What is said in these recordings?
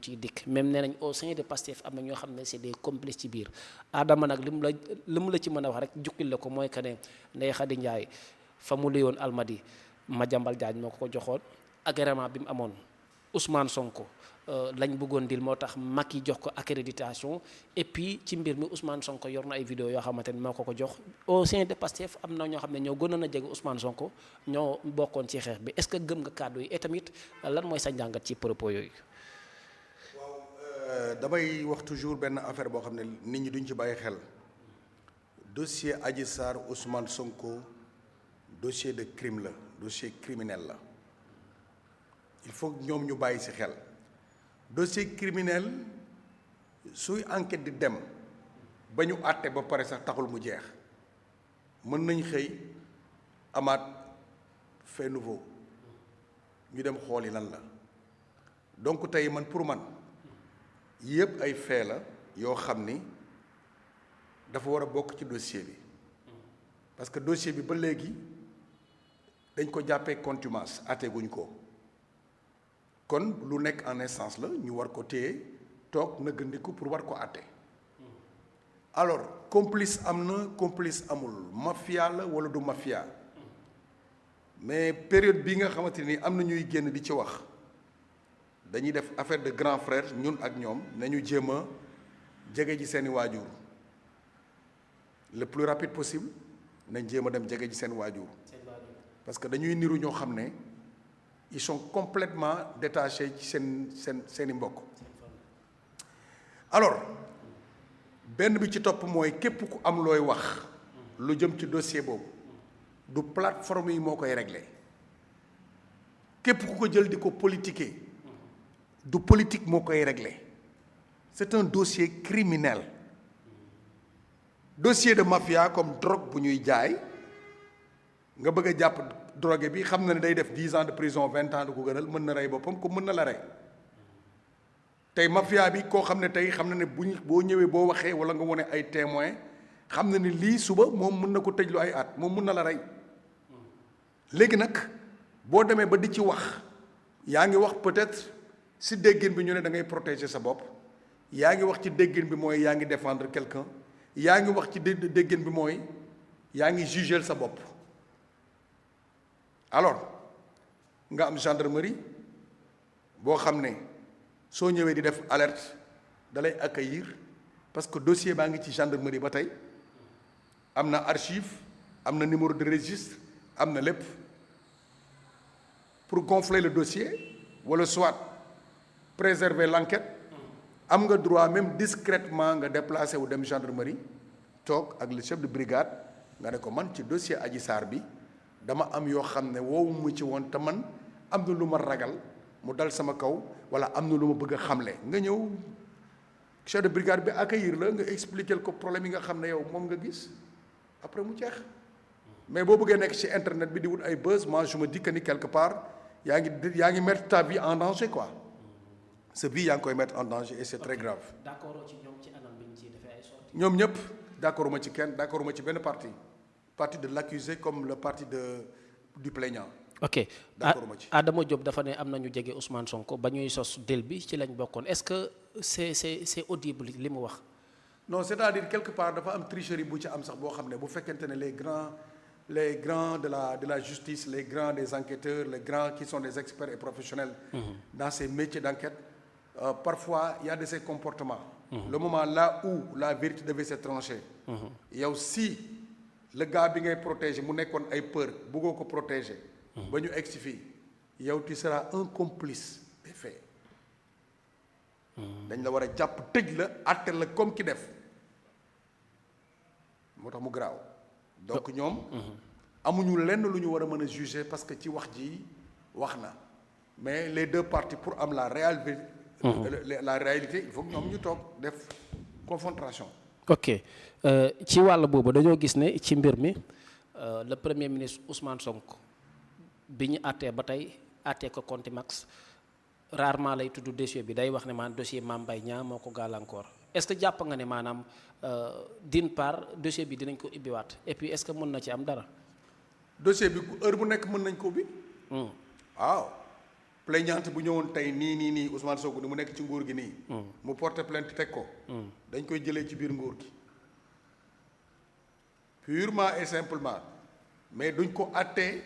ciy dikk même nee nañ au sein de Pastef am na ñoo xam ne c'est des complices ci biir Adama nag li mu la ci mën a wax rek jukkil la ko mooy que ne Ndeye Khady Ndiaye fa mu luyoon Almadi Madiambal Diagne moo ko joxoon agrément bi mu amoon Ousmane Sonko lañ bëggoon dil moo tax Macky jox ko accréditation et puis ci mbir mi Ousmane Sonko yor na ay vidéo yoo xamante ni moo ko jox au sein de Pastef am na ñoo xam ne ñoo gënoon a jege Ousmane Sonko ñoo bokkoon ci xeex bi est-ce que gëm nga kàddu yi et tamit lan mooy sa njàngat ci propos yooyu. waaw damay wax toujours benn affaire boo xam ne nit ñi duñ ci bàyyi xel dossier Adji Sarr Ousmane Sonko dossier de crime la dossier criminel la il faut ñoom ñu bàyyi ci xel. dossier criminel suy enquête di dem ba ñu àtte ba pare sax taxul mu jeex mën nañ xëy amaat fait nouveau ñu dem xooli lan la donc tey man pour man yëpp ay fait la yoo xam ni dafa war a bokk ci dossier bi parce que dossier bi ba léegi dañ ko jàppee contumace àtte guñ ko kon lu nekk en instance la ñu war ko téye toog nëggandiku pour war ko àtte alors complice am na complice amul mafia la wala du mafia mais période bi nga xamante ni am na ñuy génn di ci wax dañuy def affaire de grand frère ñun ak ñoom nañu jéem a jege ji seeni waajur le plus rapide possible nañ jéem a dem jege ji seen waajur parce que dañuy niru ñoo xam ne ils sont complètement détachés ci seeni mbokk alors benn bi ci topp mooy képp ku am looy wax lu jëm ci dossier boobu du plateforme yi moo koy régler képp ku ko jël di ko politiquer du politique moo koy régler c'est un dossier criminel dossier de mafia comme drogue bu ñuy jaay nga bëgg a jàpp drogue bi xam na ne day def 10 ans de prison 20 ans du ko gënal mën na rey boppam ko mën na la rey tey mafia bi koo xam ne tey xam na ne boo ñëwee boo waxee wala nga wone ay témoins xam na ni lii suba moom mën na ko tëjlu ay at moom mën na la rey léegi nag boo demee ba di ci wax yaa ngi wax peut-être si déggin bi ñu ne da ngay protéger sa bopp yaa ngi wax ci déggin bi mooy yaa ngi défendre quelqu'un yaa ngi wax ci déggin bi mooy yaa ngi juger sa bopp alors nga am gendarmerie boo xam ne soo ñëwee di def alerte da lay accueillir parce que dossier baa ngi ci gendarmerie ba tey am na archive am na numéro de registre am na lépp pour gonfler le dossier wala soit préserver l'enquête am nga droit même discrètement nga déplacer wu dem gendarmerie toog ak le chef de brigade nga ne ko man ci dossier Adji Sarr bi dama am yoo xam ne woowu mu ci woon te man am na lu ma ragal mu dal sama kaw wala am na lu ma bëgg a xamle nga ñëw chef de brigade bi accueillir la nga expliquer ko problème yi nga xam ne yow moom nga gis après mu jeex mais boo bëggee nekk ci internet bi di wut ay buzz moi je me dis que ni quelque part yaa ngi mettre ta vie en danger quoi sa vie yaa ngi koy mettre en danger et c'est très grave. d'accord ci ñoom ci anam bi ñu ciy defee ay sorties. ñoom ñëpp d'accord ma ci kenn d'accord ma ci benn parti de l'accusé comme le parti du plaignant. ok d'accord ma ci. Adama Diop dafa ne am na ñu jege Ousmane Sonko ba ñuy sos del bi ci lañ bokkoon est-ce que c'est audible li mu wax. non c'est-à-dire quelque part dafa am tricherie bu ci am sax boo xam ne bu fekkente ne les grands de la justice les grands des enquêteurs les grands qui sont des experts et professionnels. Dans ces métiers d'enquête parfois il y a de ces comportements. Le moment là où la vérité devait se trancher. yow si le gars bi ngay protéger mu nekkoon ay peur bëggoo ko protéger. ba ñu egsi fii yow tu seras un complice des faits. dañ la war a jàpp tëj la àtte la comme ki def moo tax mu garaaw donc ñoom amuñu lenn lu ñu war a mën a juger parce que ci wax ji wax na mais les deux parties pour am la réalité il faut que ñoom ñu toog def confrontation. ok ci wàll boobu dañoo gis ne ci mbir mi le premier ministre Ousmane Sonko bi ñu àttee ba tey àttee ko contumace rarement lay tudd dossier bi day wax ne maanaam dossier Mame Mbaye Niang moo ko gàllankoor est-ce que jàpp nga ne maanaam d'une part dossier bi dinañ ko ubbiwaat et puis est-ce que mën na ci am dara. dossier bi heure bu nekk mën nañ ko ubbi. waaw plaignante bu ñëwoon tey nii Ousmane Sonko ni mu nekk ci nguur gi nii. mu porter plainte teg ko. dañ koy jëlee ci biir nguur gi. purement et simplement mais duñ ko àttee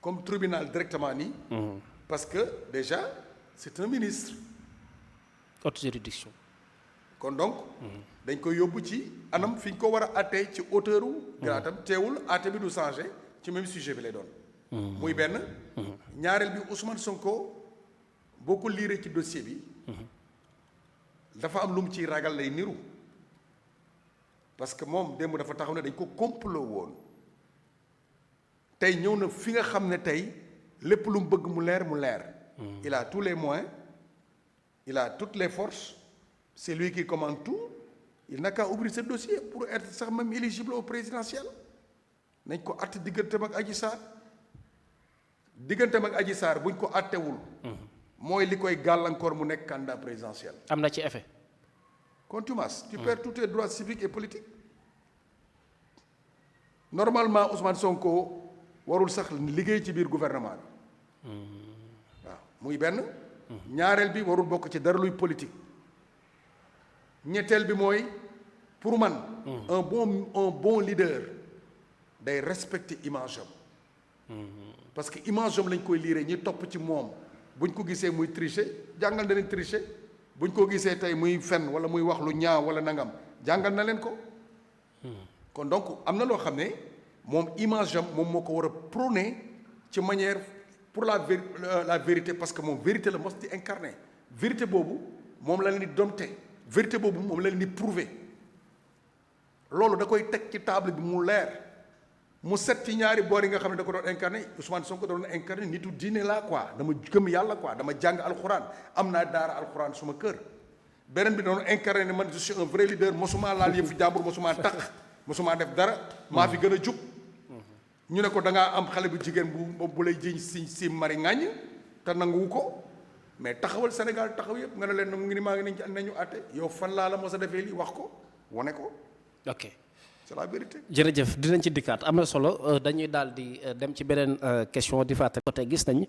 comme tribunal directement nii. parce que déjà c'est un ministre. haute juridiction. kon donc. dañ koy yóbbu ci anam fi ñu ko war a àttee ci hauteur u graatam teewul àtte bi du changé ci même sujet bi lay doon. muy benn. ñaareel bi Ousmane Sonko boo ko liiree ci dossier bi. dafa am lu mu ciy ragal lay niru. parce que moom démb dafa taxaw ne dañ ko complot woon tey ñëw na fi nga xam ne tey lépp lu mu bëgg mu leer mu leer. il a tous les moyens il a toutes les forces c'est lui qui commande tout il n'a qu'à ouvrir ce dossier pour être sax même éligible au présidentiel nañ ko àtte digganteem ak Adji Sarr digganteem ak Adji Sarr buñ ko àttewul. mooy li koy gàllankoor mu nekk candidat présidentiel. am na ci effet. contumace tu perds tous tes droits civiques et politiques. normalement Ousmane Sonko warul sax liggéey ci biir gouvernement bi. waaw muy benn. ñaareel bi warul bokk ci dara luy politique. ñetteel bi mooy pour man. un bon leader day respecter image am. parce que image am lañ koy liiree ñi topp ci moom buñ ko gisee muy tricher jàngal na leen tricher buñ ko gisee tey muy fen wala muy wax lu ñaaw wala nangam jàngal na leen ko. kon donc am na loo xam ne moom image am moom moo ko war a prôner ci manière pour la vérité parce que moom vérité la mos di incarner vérité boobu moom la leen di dompter vérité boobu moom la leen di prouver loolu da koy teg ci table bi mu leer mu set ci ñaari boor yi nga xam ne da ko doon incarner Ousmane Sonko da doon incarner nitu diine laa quoi dama gëm yàlla quoi dama jàng alxuraan am naa daara alxuraan suma kër beneen bi doon incarner ne man je suis un vrai leader mosuma laal yëfu jàmbur mosuma tax mosuma def dara maa fi gën a jub ñu ne ko da ngaa am xale bu jigéen bu lay jiiñ si mari ŋàññ te nanguwu ko mais taxawal Sénégal taxaw yëpp nga ne leen mu ngi ni maa ngi nañu àtte yow fan laa la mos a defee lii wax ko wane ko. ok c'est la vérité. jërëjëf dinañ ci dikkaat am na solo dañuy daal di dem ci beneen question di fàttali côté gis nañ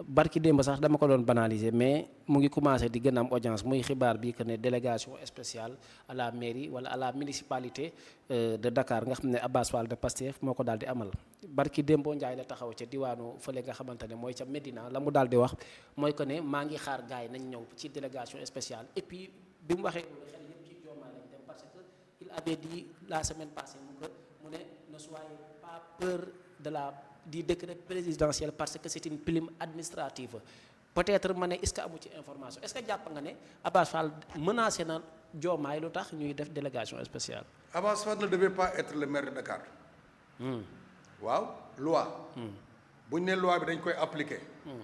barki démb sax dama ko doon banaliser mais mu ngi commencé di gën a am audience muy xibaar bi que ne délégation spéciale à la mairie wala à la municipalité de Dakar nga xam ne Abass Fall de Pastef moo ko daal di amal barki démboo Njaay la taxaw ca diwaanu fële nga xamante ne mooy ca Médina la mu daal di wax mooy que ne maa ngi xaar gars yi nañ ñëw ci délégation spéciale et puis bi mu waxee xel yëpp ci Diomaye lañ dem parce que il avait dit la semaine passée mu ne soyez pas peur du décret présidentiel parce que c'est une plume administrative peut-être ma ne est-ce que amu ci information est-ce que jàpp nga ne Abass Fall menacé na Diomaye lu tax ñuy def délégation spéciale. Abass Fall ne devait pas être le maire de Dakar. waaw loi. buñ ne loi bi dañ koy appliquer.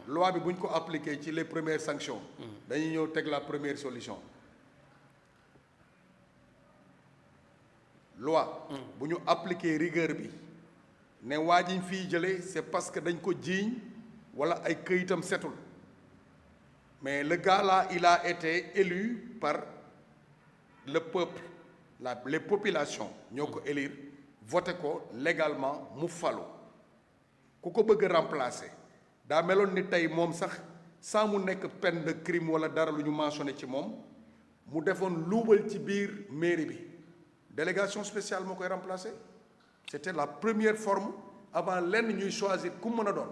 loi bi buñ ko appliquer ci les premières sanctions. dañuy ñëw teg la première solution. loi. bu ñu appliquer rigueur bi. ne waa jiñ fii jëlee c'est parce que dañ ko jiiñ wala ay këyitam setul mais le gars là il a été élu par le peuple les populations ñoo ko élire voté ko légalement mu falu ku ko bëgg a remplacer daa meloon ni tey moom sax sans mu nekk peine de crime wala dara lu ñu mentionné ci moom mu defoon luubal ci biir mairie bi délégation spéciale moo koy remplacer. C'était la première forme avant lenn ñuy choisir ku mën a doon.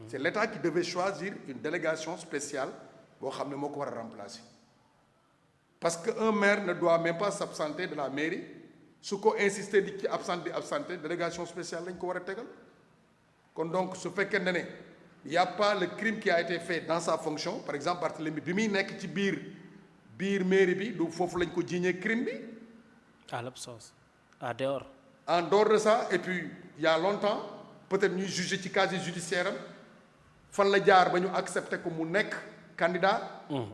C'est l'État qui devait choisir une délégation spéciale boo xam ne moo ko war a remplacer. Parce que un maire ne doit même pas s'absenter de la mairie su ko insister di ci absenté délégation spéciale lañ ko war a tegal. kon donc su fekkee ne y a pas le crime qui a été fait dans sa fonction par exemple Barthélémy bi muy nekk ci biir mairie bi du foofu lañ ko jiiñee crime bi. à l'absence à dehors. En dehors de ça et puis il y a longtemps peut-être ñuy juger ci casier judiciaire am fan la jaar ba ñu accepter ko mu nekk candidat.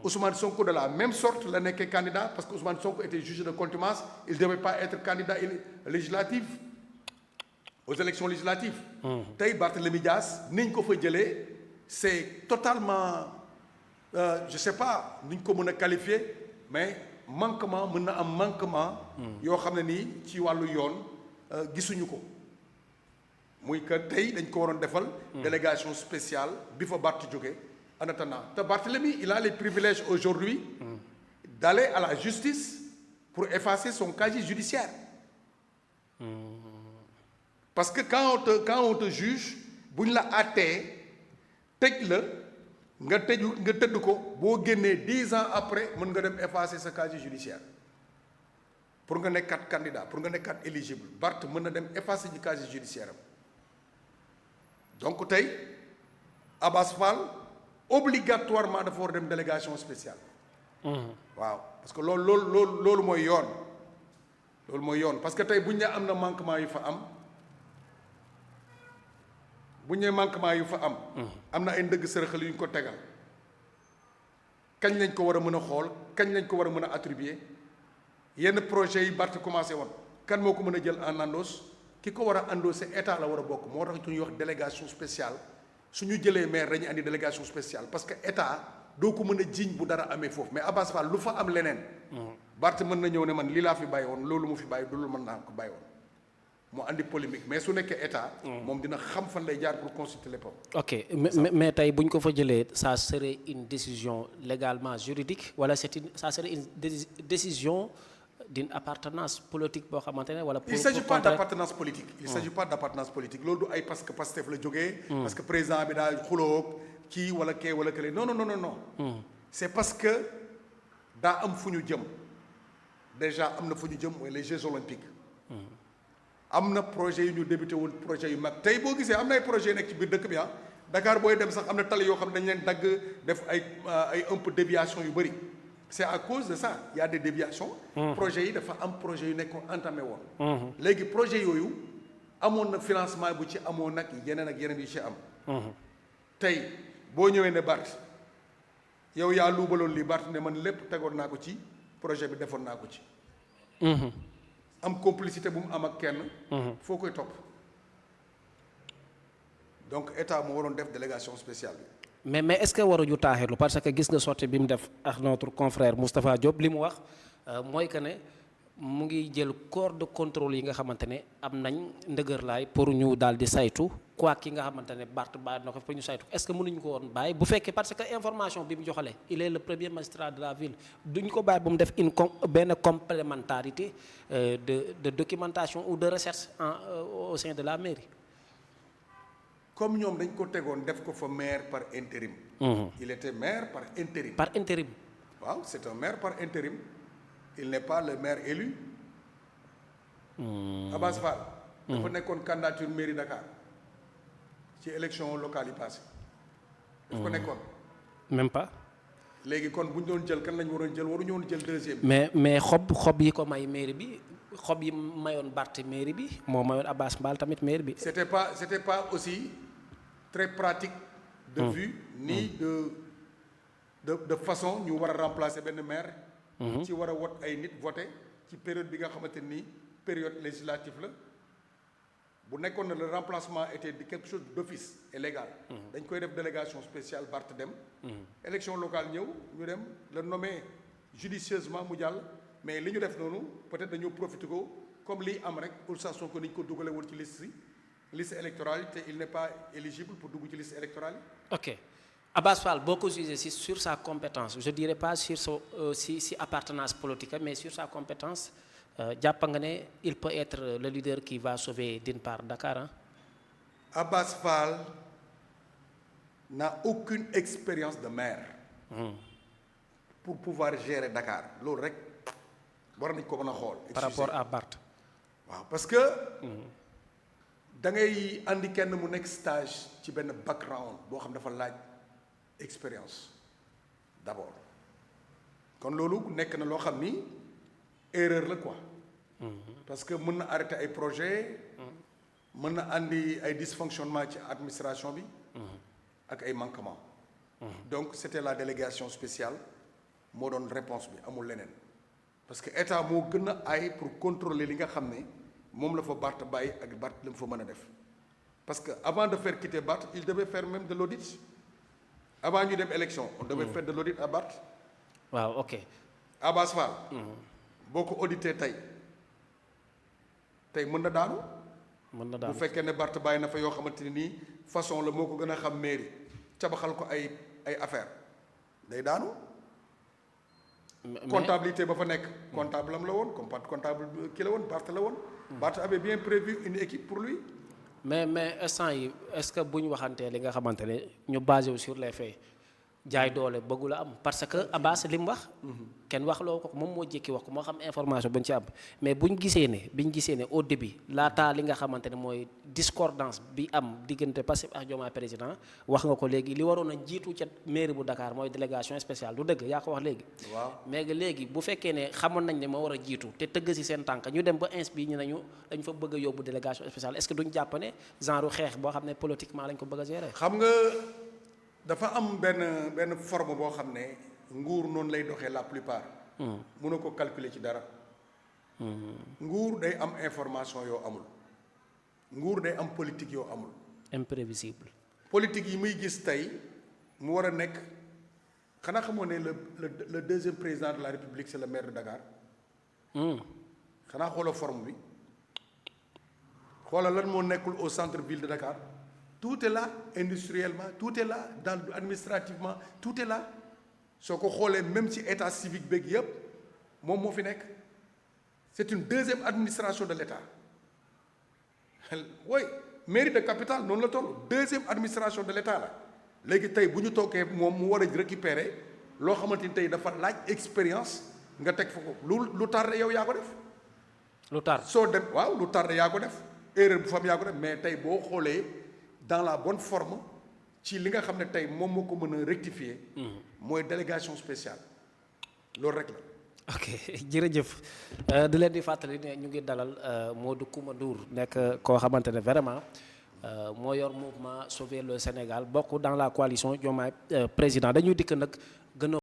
Ousmane Sonko de la même sorte la nekkee candidat parce que Ousmane Sonko était jugé de contumace il ne devait pas être candidat législatif aux élections législatives. tey Barthélémy Dias niñ ko fa jëlee c'est totalement je sais pas niñ ko mën a qualifier mais manquement mën na am manquement. yoo xam ne nii ci wàllu yoon. gisuñu ko muy que tey dañ ko waroon defal. délégation spéciale bi fa Barth jóge en attendant te Barthélemy il a les privilèges aujourd'hui d'aller à la justice pour effacer son casier judiciaire parce que quand on te juge bu ñu la àttee tëj la nga tëdd ko boo génnee 10 ans après mën nga dem effacer sa casier judiciaire pour nga nekkat candidat pour nga nekkat éligible Barth mën na dem effacer ji casier judiciaire am donc tey Abass Fall obligatoirement dafa war dem délégation spéciale waaw parce que loolu mooy yoon loolu mooy yoon parce que tey bu ñu ne am na manquement yu fa am bu ñu nee manquement yu fa am. am na ay ndëgg sërëxal yu ñu ko tegal kañ lañ ko war a mën a xool kañ lañ ko war a mën a attribuer yenn projet yi Barth commencé woon kan moo ko mën a jël en endosse ki ko war a endossé état la war a bokk moo tax ñuy wax délégation spéciale su ñu jëlee maire dañuy andi délégation spéciale parce que état doo ko mën a jiiñ bu dara amee foofu mais Abass Fall lu fa am leneen. Barth mën na ñëw ne man lii laa fi bàyyi woon loolu mu fi bàyyi du lu mën naa ko bàyyi woon. moo andi polémique mais su nekkee état. moom dina xam fan lay jaar pour consulter léppam. ok mais tey bu ñu ko fa jëlee ça serait une décision légalement juridique wala ça serait une décision d'une appartenance politique boo xamante ne wala. il s'agit pas d'appartenance politique. il s'agit pas d'appartenance politique loolu du ay parce que Pastef la jógee. parce que président bi daa xuloo kii wala kee wala kële non. c'est parce que daa am fu ñu jëm déjà am na fu ñu jëm mooy les Jeux olympiques. am na projet yu ñu débuté woon projet yu mag tey boo gisee am na ay projets yu nekk ci biir dëkk bi Dakar booy dem sax am na tali yoo xam ne dañ leen dagg def ay un peu déviation yu bëri c'est à cause de ça il y a des déviations. projets yi dafa am projet yu nekk entamé woon. léegi projet yooyu amoon na financement bu ci amoon nag yeneen ak yeneen yu ci am. tey boo ñëwee ne Barth yow yaa luubaloon lii Barth ne man lépp tegoon naa ko ci projet bi defoon naa ko ci. am complicité bu mu am ak kenn. foo koy topp donc état moo waroon def délégation spéciale bi. mais est-ce que waruñu taaxirlu parce que gis nga sortie bi mu def ak notre confrère Moustapha Diop li mu wax mooy que ne mu ngi jël corps de contrôle yi nga xamante ne am nañ ndëgërlaay pour ñu daal di saytu quoi ki nga xamante ne Barth bàyyi na ko pour ñu saytu est-ce que mënuñu ko woon bàyyi bu fekkee parce que information bi mu joxalee il est le premier magistrat de la ville duñ ko bàyyi ba mu def benn complémentarité de documentation ou de recherche au sein de la mairie. comme ñoom dañ ko tegoon def ko fa maire par intérim. il était maire par intérim. par intérim. waaw c'est un maire par intérim. il n'est pas le maire élu. Abass Fall. dafa nekkoon candidature mairie Dakar ci élection locale yi passé daf ko nekkoon. même pas. léegi kon bu ñu doon jël kan lañu waroon jël waruñu woon jël deuxième. mais xob yi ko may mairie bi xob yi mayoon Barth mairie bi moo mayoon Abass Fall tamit mairie bi. c'était pas aussi très pratique. de vue ni de façon ñu war a remplacer benn maire. ci war a wot ay nit voté ci période bi nga xamante ni période législative la bu nekkoon na le remplacement était de quelque chose d'office et légal. dañ koy def délégation spéciale Barth dem. élection locale ñëw ñu dem le nommer judicieusement mu jàll mais li ñu def noonu peut-être dañoo profité ko comme lii am rek Oustaz Sonko ni ñu ko dugale woon ci liste électorale te il n'est pas éligible pour dugg ci liste électorale yi. ok. Abass Fall boo ko jugé sur sa compétence je dirais pas sur si appartenance politique mais sur sa compétence jàpp nga ne il peut être le leader qui va sauver d'une part Dakar hein? Abass Fall n'a aucune expérience de maire. pour pouvoir gérer Dakar loolu rek war nañ ko mën a xool. par rapport à Barth. waaw parce que. da ngay andi kenn mu nekk stage ci benn background boo xam dafa laaj. expérience d'abord kon loolu nekk na loo xam ni erreur la quoi. parce que mën na arrêter ay projet mën na andi ay dysfonctionnement ci administration bi. ak ay manquements. donc c'était la délégation spéciale moo doon réponse bi amul leneen parce que état moo gën a ay pour contrôler li nga xam ne moom la fa Barth bàyyi ak Barth la mu fa mën a def parce que avant de faire quitter Barth il devait faire même de l'audit. avant ñu dem élection on devait faire de l'audit à Barth. waaw ok. Abass Fall. boo ko audité tey mën na daanu. bu fekkee ne Barth bàyyi na fa yoo xamante ne nii façon la moo ko gën a xam mairie cabaxal ko ay ay affaire day daanu. mais comptabilité ba fa nekk comptable am la woon comme comptable kii la woon Barth la woon. Barth avait bien prévu une équipe pour lui. mais instant yi est-ce que bu ñu waxantee li nga xamante ne ñu basé wu sur les faits jaay doole bëggul a am parce que Abbas li mu wax. kenn wax loo ko moom moo jékki wax ko moo xam information bu ñu ci am mais bi ñu gisee ne au début laataa li nga xamante ne mooy discordance bi am diggante Pastef ak Diomaye président wax nga ko léegi li waroon a jiitu ca mairie bu Dakar mooy délégation spéciale du dëgg yaa ko wax léegi. waaw mais léegi bu fekkee ne xamoon nañ ne moo war a jiitu te tëgg si seen tànk ñu dem ba ins bi ñu nañu dañ fa bëgg a yóbbu délégation spéciale est-ce que duñ jàpp ne genre xeex boo xam ne politiquement lañ ko bëgg a gérer. xam nga dafa am benn forme boo xam ne nguur noonu lay doxee la plupart. mënoo ko calculer ci dara. nguur day am information yoo amul. nguur day am politique yoo amul. imprévisible. politique yi muy gis tey mu war a nekk xanaa xamoo ne le deuxième président de la République c'est le maire de Dakar. xanaa xoolal forme bi xoolal lan moo nekkul au centre-ville de Dakar. Tout est là industriellement tout est là administrativement tout est là soo ko xoolee même ci état civique beeg yëpp moom moo fi nekk c'est une deuxième administration de l'État oui mairie de capitale noonu la toll deuxième administration de l'État la léegi tey bu ñu toogee moom mu war a récupérer loo xamante ni tey dafa laaj expérience nga teg fa ko lu tardé yow yaa ko def. lu tardé soo dem waaw lu tardé yaa ko def erreur bu fam yaa ko def mais tey boo xoolee. dans la bonne forme ci li nga xam ne tey moom moo ko mën a rectifier. mooy délégation spéciale loolu rek la. ok jërëjëf di leen di fàttali ne ñu ngi dalal Modou Coumba Ndour nekk koo xamante ne vraiment moo yor mouvement Sauver le Sénégal bokk dans la coalition Diomaye président dañuy dikk nag gën a